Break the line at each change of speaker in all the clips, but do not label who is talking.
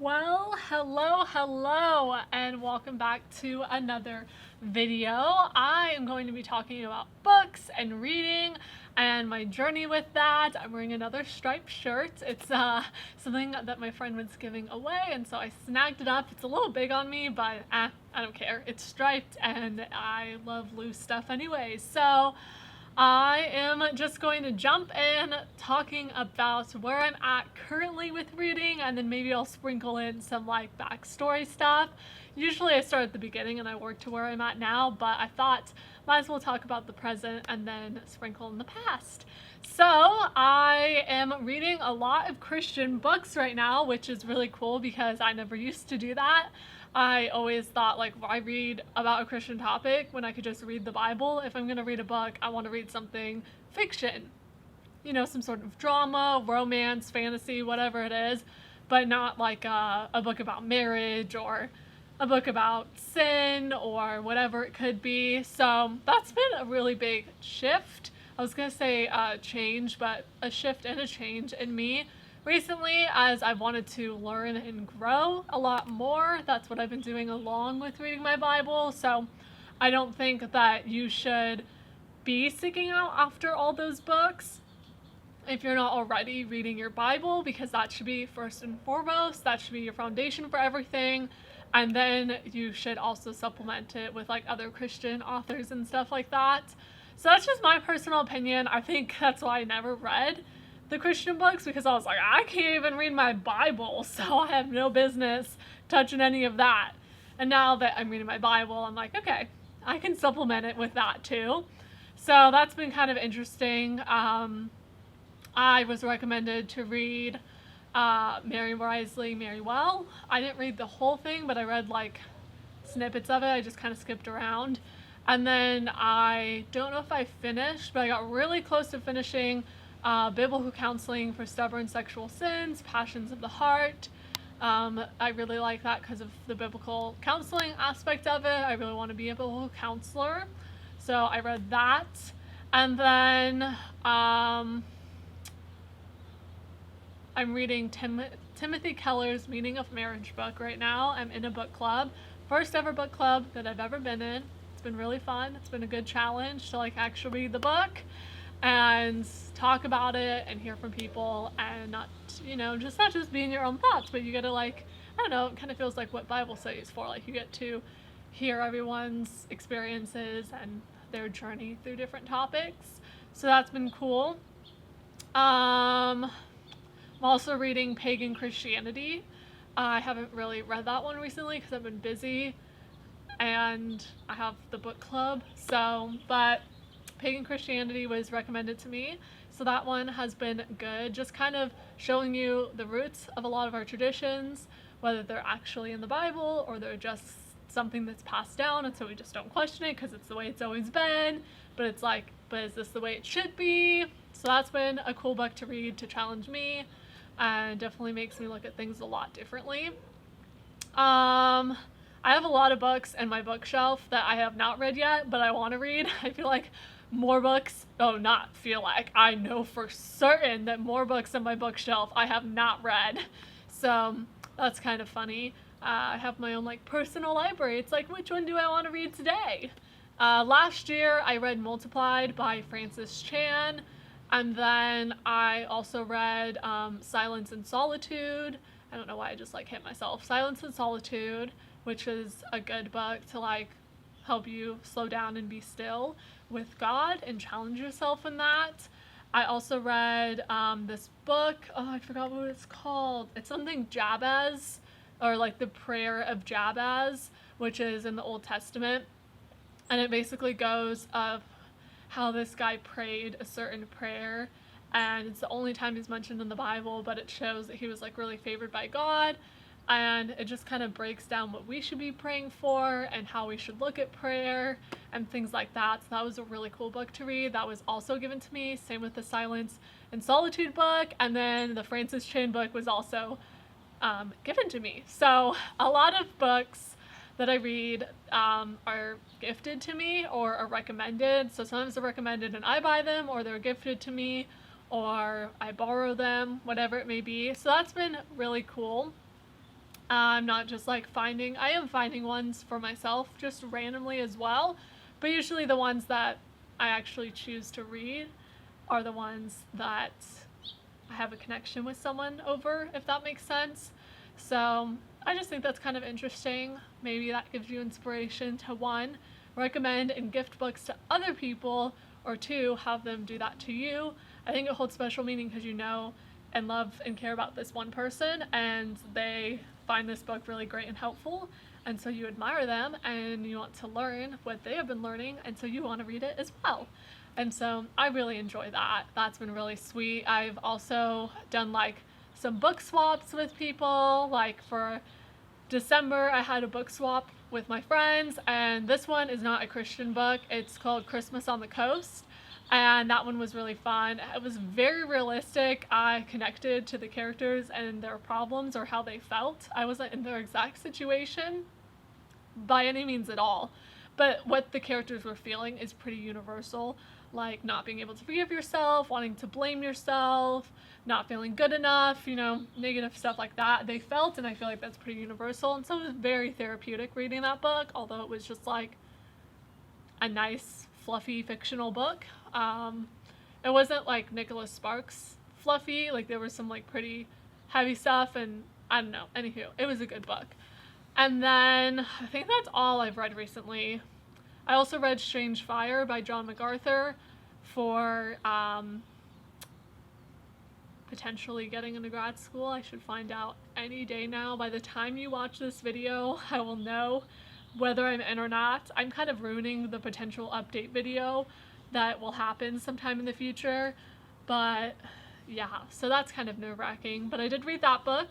Well, hello, and welcome back to another video. I am going to be talking about books and reading and my journey with that. I'm wearing another striped shirt. It's something that my friend was giving away, and so I snagged it up. It's a little big on me, but I don't care. It's striped, and I love loose stuff anyway. So I am just going to jump in talking about where I'm at currently with reading, and then maybe I'll sprinkle in some like backstory stuff. Usually I start at the beginning and I work to where I'm at now, but I thought might as well talk about the present and then sprinkle in the past. So I am reading a lot of Christian books right now, which is really cool because I never used to do that. I always thought, like, why read about a Christian topic when I could just read the Bible? If I'm going to read a book, I want to read something fiction, some sort of drama, romance, fantasy, whatever it is, but not like a book about marriage or a book about sin or whatever it could be. So that's been a really big shift. I was going to say change, but a shift and a change in me recently as I've wanted to learn and grow a lot more. That's what I've been doing along with reading my Bible. So I don't think that you should be seeking out after all those books if you're not already reading your Bible, because that should be first and foremost. That should be your foundation for everything. And then you should also supplement it with like other Christian authors and stuff like that. So that's just my personal opinion. I think that's why I never read the Christian books, because I was like, I can't even read my Bible, so I have no business touching any of that. And now that I'm reading my Bible, I'm like, okay, I can supplement it with that too. So that's been kind of interesting. I was recommended to read Mary Wisely, Mary Well. I didn't read the whole thing, but I read like snippets of it. I just kind of skipped around. And then I don't know if I finished, but I got really close to finishing Biblical Counseling for Stubborn Sexual Sins, Passions of the Heart. I really like that because of the biblical counseling aspect of it. I really want to be a biblical counselor. So I read that. And then I'm reading Timothy Keller's Meaning of Marriage book right now. I'm in a book club. First ever book club that I've ever been in. It's been really fun. It's been a good challenge to like actually read the book and talk about it and hear from people, and not just being your own thoughts, but you get to like, I don't know, it kind of feels like what Bible study is for. Like you get to hear everyone's experiences and their journey through different topics. So that's been cool. I'm also reading Pagan Christianity. I haven't really read that one recently because I've been busy and I have the book club. But Pagan Christianity was recommended to me. So that one has been good, just kind of showing you the roots of a lot of our traditions, whether they're actually in the Bible or they're just something that's passed down, and so we just don't question it because it's the way it's always been. But it's like, but is this the way it should be? So that's been a cool book to read to challenge me, and definitely makes me look at things a lot differently. I have a lot of books in my bookshelf that I have not read yet, but I want to read. I feel like more books, not feel like, I know for certain that more books on my bookshelf I have not read. So that's kind of funny. I have my own like personal library. It's like, which one do I want to read today? Last year I read Multiplied by Francis Chan, and then I also read Silence and Solitude. I don't know why I just like hit myself. Silence and Solitude, which is a good book to like help you slow down and be still with God and challenge yourself in that. I also read this book. Oh, I forgot what it's called. It's something Jabez, or like the Prayer of Jabez, which is in the Old Testament. And it basically goes of how this guy prayed a certain prayer, and it's the only time he's mentioned in the Bible, but it shows that he was like really favored by God, and it just kind of breaks down what we should be praying for and how we should look at prayer and things like that. So that was a really cool book to read. That was also given to me. Same with the Silence and Solitude book, and then the Francis Chan book was also given to me. So a lot of books that I read are gifted to me or are recommended. So sometimes they're recommended and I buy them, or they're gifted to me, or I borrow them, whatever it may be. So that's been really cool. I'm not just like I am finding ones for myself just randomly as well, but usually the ones that I actually choose to read are the ones that I have a connection with someone over, if that makes sense. So I just think that's kind of interesting. Maybe that gives you inspiration to one, recommend and gift books to other people, or two, have them do that to you. I think it holds special meaning because you know and love and care about this one person, and they find this book really great and helpful. And so you admire them and you want to learn what they have been learning, and so you want to read it as well. And so I really enjoy that. That's been really sweet. I've also done like some book swaps with people. Like for December, I had a book swap with my friends, and this one is not a Christian book. It's called Christmas on the Coast, and that one was really fun. It was very realistic. I connected to the characters and their problems or how they felt. I wasn't in their exact situation by any means at all, but what the characters were feeling is pretty universal, like not being able to forgive yourself, wanting to blame yourself, not feeling good enough, negative stuff like that they felt, and I feel like that's pretty universal. And so it was very therapeutic reading that book, although it was just like a nice fluffy fictional book. It wasn't like Nicholas Sparks fluffy, like there was some like pretty heavy stuff, and I don't know, anywho, it was a good book. And then I think that's all I've read recently. I also read Strange Fire by John MacArthur for potentially getting into grad school. I should find out any day now. By the time you watch this video, I will know whether I'm in or not. I'm kind of ruining the potential update video that will happen sometime in the future. But yeah, so that's kind of nerve-wracking. But I did read that book.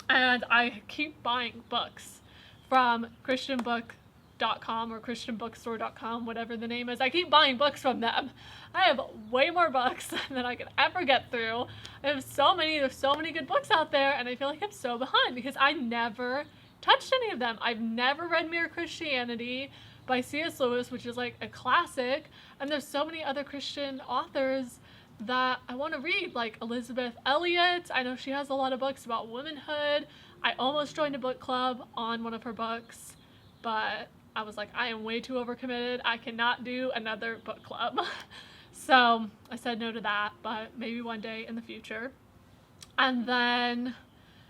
And I keep buying books from christianbook.com or christianbookstore.com, whatever the name is. I keep buying books from them. I have way more books than I could ever get through. I have so many, there's so many good books out there, and I feel like I'm so behind because I never touched any of them. I've never read Mere Christianity by C.S. Lewis, which is like a classic, and there's so many other Christian authors that I want to read, like Elizabeth Elliot. I know she has a lot of books about womanhood. I almost joined a book club on one of her books, but I was like, I am way too overcommitted. I cannot do another book club. So I said no to that, but maybe one day in the future. And then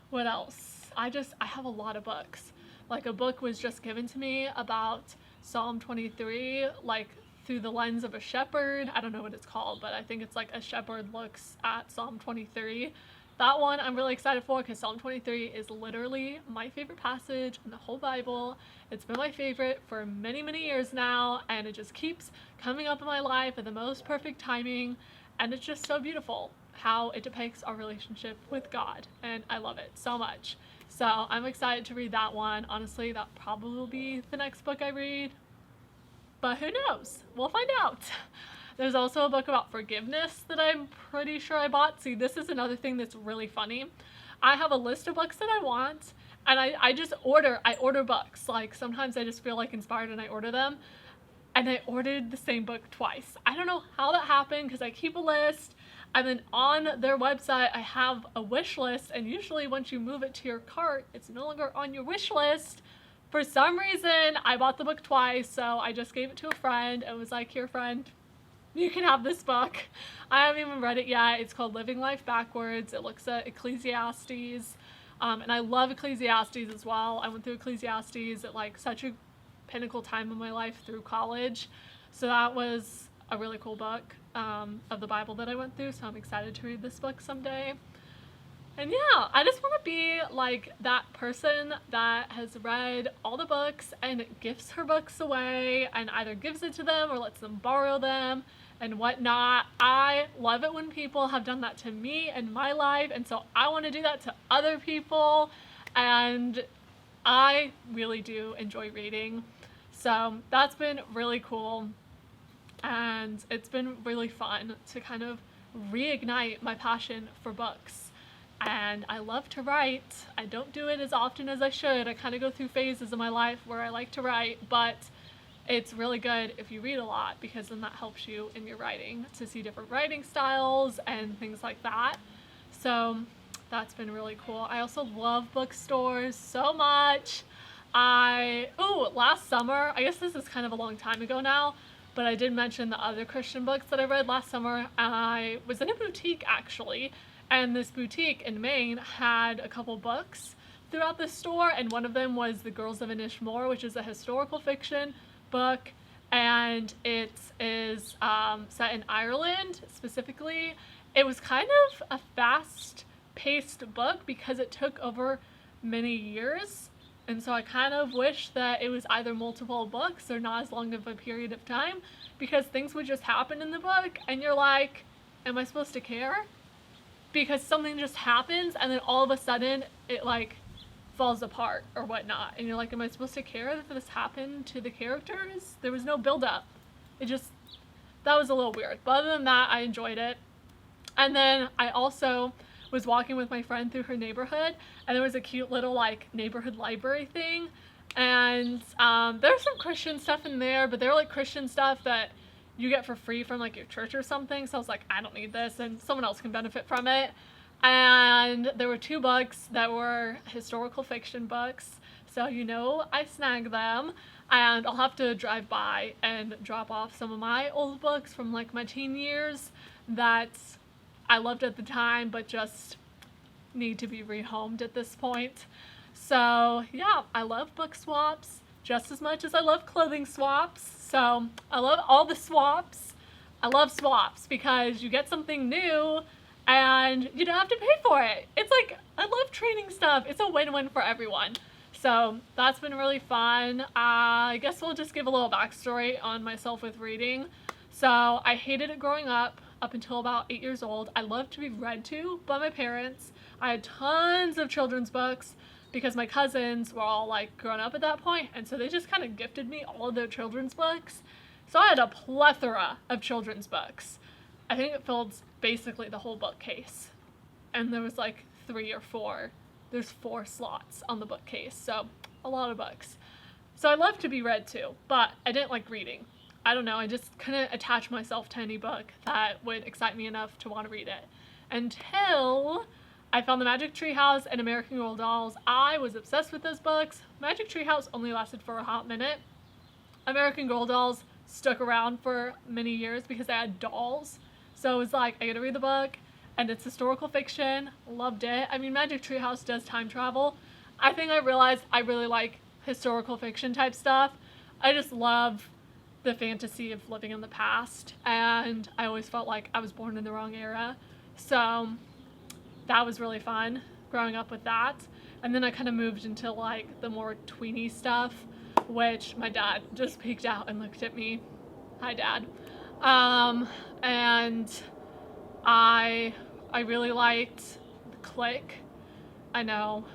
what else? I have a lot of books. Like a book was just given to me about Psalm 23, like through the lens of a shepherd. I don't know what it's called, but I think it's like a shepherd looks at Psalm 23. That one I'm really excited for because Psalm 23 is literally my favorite passage in the whole Bible. It's been my favorite for many, many years now, and it just keeps coming up in my life at the most perfect timing, and it's just so beautiful how it depicts our relationship with God, and I love it so much. So I'm excited to read that one. Honestly, that probably will be the next book I read. But who knows? We'll find out. There's also a book about forgiveness that I'm pretty sure I bought. See, this is another thing that's really funny. I have a list of books that I want, and I order books. Like sometimes I just feel like inspired and I order them. And I ordered the same book twice. I don't know how that happened because I keep a list, and then on their website I have a wish list, and usually once you move it to your cart, it's no longer on your wish list. For some reason, I bought the book twice, so I just gave it to a friend and was like, here friend, you can have this book. I haven't even read it yet. It's called Living Life Backwards. It looks at Ecclesiastes, and I love Ecclesiastes as well. I went through Ecclesiastes at like such a pinnacle time in my life through college, so that was a really cool book of the Bible that I went through, so I'm excited to read this book someday. And yeah, I just want to be like that person that has read all the books and gifts her books away and either gives it to them or lets them borrow them and whatnot. I love it when people have done that to me in my life, and so I want to do that to other people, and I really do enjoy reading. So that's been really cool, and it's been really fun to kind of reignite my passion for books. And I love to write. I don't do it as often as I should. I kind of go through phases in my life where I like to write, but it's really good if you read a lot because then that helps you in your writing to see different writing styles and things like that. So that's been really cool. I also love bookstores so much. Last summer, I guess this is kind of a long time ago now, but I did mention the other Christian books that I read last summer. I was in a boutique actually, and this boutique in Maine had a couple books throughout the store, and one of them was The Girls of Inishmore, which is a historical fiction book, and it is set in Ireland specifically. It was kind of a fast-paced book because it took over many years, and so I kind of wish that it was either multiple books or not as long of a period of time, because things would just happen in the book and you're like, am I supposed to care? Because something just happens and then all of a sudden it like falls apart or whatnot, and you're like, am I supposed to care that this happened to the characters? There was no build up. That was a little weird, but other than that, I enjoyed it. And then I also was walking with my friend through her neighborhood, and there was a cute little like neighborhood library thing, and there's some Christian stuff in there, but they're like Christian stuff that you get for free from like your church or something. So I was like, I don't need this, and someone else can benefit from it. And there were 2 books that were historical fiction books, so I snagged them, and I'll have to drive by and drop off some of my old books from like my teen years that I loved at the time but just need to be rehomed at this point. So yeah, I love book swaps just as much as I love clothing swaps. So I love all the swaps. I love swaps because you get something new and you don't have to pay for it. It's like, I love trading stuff. It's a win-win for everyone. So that's been really fun. I guess we'll just give a little backstory on myself with reading. So I hated it growing up until about 8 years old. I loved to be read to by my parents. I had tons of children's books because my cousins were all like grown up at that point, and so they just kind of gifted me all of their children's books. So I had a plethora of children's books. I think it filled basically the whole bookcase, and there was like 3 or 4. There's 4 slots on the bookcase, so a lot of books. So I loved to be read to, but I didn't like reading. I don't know, I just couldn't attach myself to any book that would excite me enough to want to read it. Until I found The Magic Tree House and American Girl Dolls. I was obsessed with those books. Magic Tree House only lasted for a hot minute. American Girl Dolls stuck around for many years because I had dolls. So it was like, I gotta read the book, and it's historical fiction. Loved it. I mean, Magic Tree House does time travel. I think I realized I really like historical fiction type stuff. I just love the fantasy of living in the past, and I always felt like I was born in the wrong era. So that was really fun growing up with that. And then I kind of moved into like the more tweeny stuff, which my dad just peeked out and looked at me. Hi, Dad. And I really liked The Click. I know,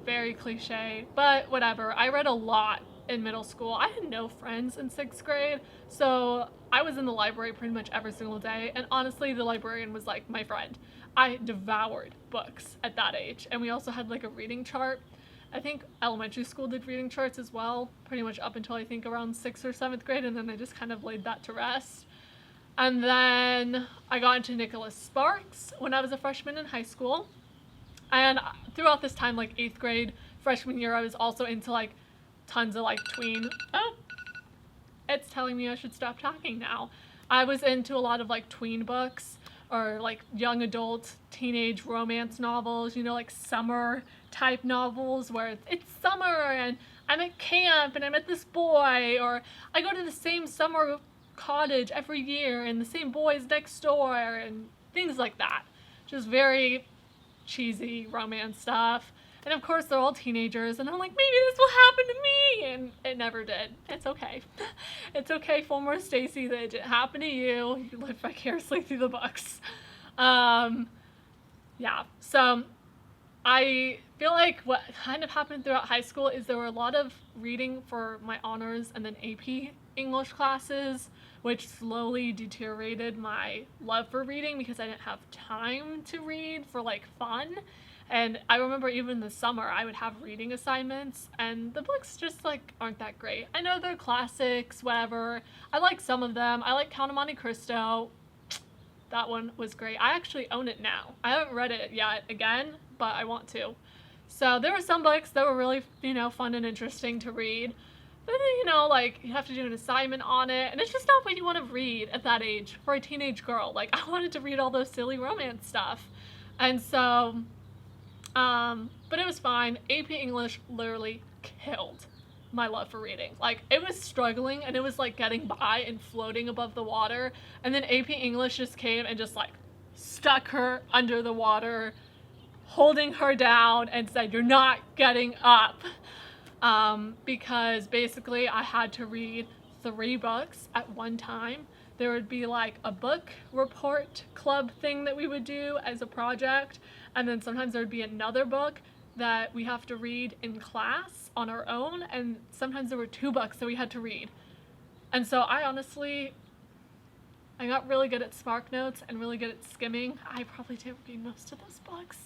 very cliche, but whatever. I read a lot in middle school. I had no friends in 6th grade, so I was in the library pretty much every single day, and honestly, the librarian was like my friend. I devoured books at that age, and we also had like a reading chart. I think elementary school did reading charts as well, pretty much up until I think around 6th or 7th grade, and then I just kind of laid that to rest. And then I got into Nicholas Sparks when I was a freshman in high school, and throughout this time, like 8th grade, freshman year, I was also into like tons of like tween. Oh, it's telling me I should stop talking now. I was into a lot of like tween books or like young adult teenage romance novels, like summer type novels where it's summer and I'm at camp and I met this boy, or I go to the same summer cottage every year and the same boy's next door, and things like that. Just very cheesy romance stuff. And of course they're all teenagers, and I'm like, maybe this will happen to me, and it never did. It's okay. It's okay, Fulmore Stacy, that it didn't happen to you. You live vicariously through the books. Yeah, so I feel like what kind of happened throughout high school is there were a lot of reading for my honors and then AP English classes, which slowly deteriorated my love for reading because I didn't have time to read for like fun. And I remember even in the summer I would have reading assignments, and the books just like aren't that great. I know they're classics, whatever. I like some of them. I like Count of Monte Cristo. That one was great. I actually own it now. I haven't read it yet again but I want to. So there were some books that were really, fun and interesting to read. But then, like, you have to do an assignment on it, and it's just not what you want to read at that age for a teenage girl. Like, I wanted to read all those silly romance stuff. And so, but it was fine. AP English literally killed my love for reading. Like, it was struggling, and it was, like, getting by and floating above the water. And then AP English just came and just, like, stuck her under the water, holding her down, and said, "You're not getting up." Because basically I had to read 3 books at one time. There would be like a book report club thing that we would do as a project, and then sometimes there would be another book that we have to read in class on our own, and sometimes there were 2 books that we had to read. And so I got really good at SparkNotes and really good at skimming. I probably didn't read most of those books.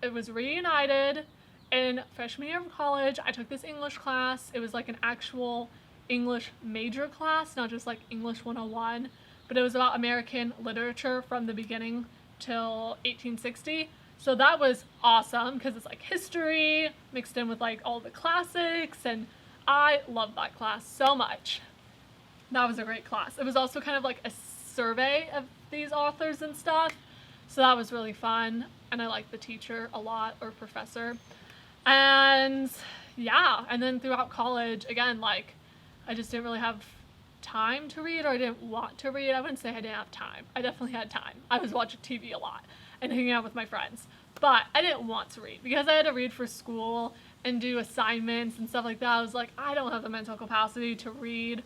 It was reunited in freshman year of college. I took this English class. It was like an actual English major class, not just like English 101, but it was about American literature from the beginning till 1860. So that was awesome because it's like history mixed in with like all the classics, and I loved that class so much. That was a great class. It was also kind of like a survey of these authors and stuff, so that was really fun, and I liked the teacher a lot, or professor. And yeah, and then throughout college, again, like, I just didn't really have time to read, or I didn't want to read. I wouldn't say I didn't have time. I definitely had time. I was watching TV a lot and hanging out with my friends, but I didn't want to read because I had to read for school and do assignments and stuff like that. I was like, I don't have the mental capacity to read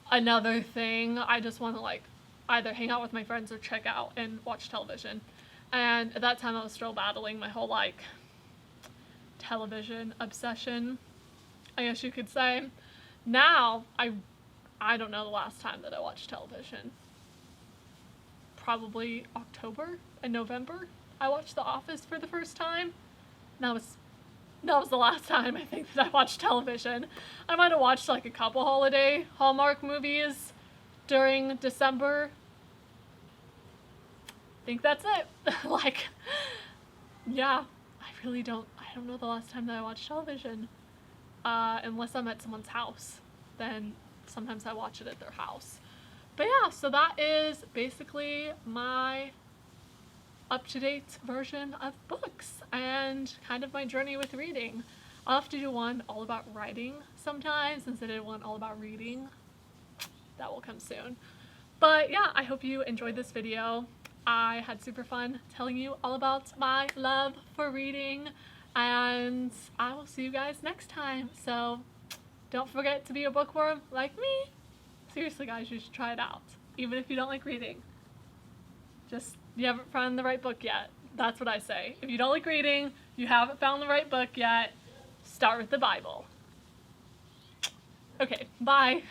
another thing. I just want to like either hang out with my friends or check out and watch television. And at that time I was still battling my whole like television obsession, I guess you could say. Now, I don't know the last time that I watched television. Probably October and November. I watched The Office for the first time. That was the last time I think that I watched television. I might have watched like a couple holiday Hallmark movies during December. I think that's it. Like, yeah, I don't know the last time that I watched television. Unless I'm at someone's house, then sometimes I watch it at their house. But yeah, so that is basically my up-to-date version of books and kind of my journey with reading. I'll have to do one all about writing sometime, since I did one all about reading. That will come soon. But yeah, I hope you enjoyed this video. I had super fun telling you all about my love for reading, and I will see you guys next time. So don't forget to be a bookworm like me. Seriously guys, you should try it out, even if you don't like reading. Just, you haven't found the right book yet. That's what I say. If you don't like reading, you haven't found the right book yet, start with the Bible. Okay, bye.